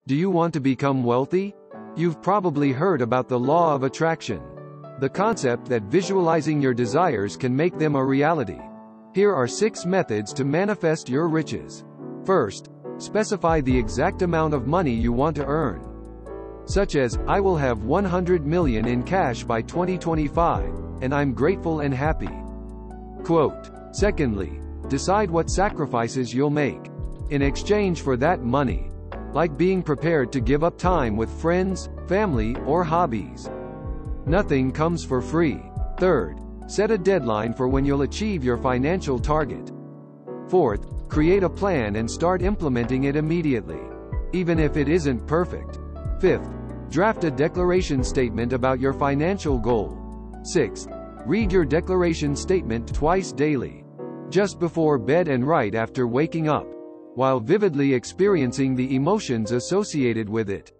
Do you want to become wealthy? You've probably heard about the law of attraction. The concept that visualizing your desires can make them a reality. Here are 6 methods to manifest your riches. First, specify the exact amount of money you want to earn. Such as, I will have 100 million in cash by 2025, and I'm grateful and happy. Quote. Secondly, decide what sacrifices you'll make in exchange for that money, like being prepared to give up time with friends, family, or hobbies. Nothing comes for free. Third, set a deadline for when you'll achieve your financial target. Fourth, create a plan and start implementing it immediately, even if it isn't perfect. Fifth, draft a declaration statement about your financial goal. Sixth, read your declaration statement twice daily, just before bed and right after waking up, while vividly experiencing the emotions associated with it.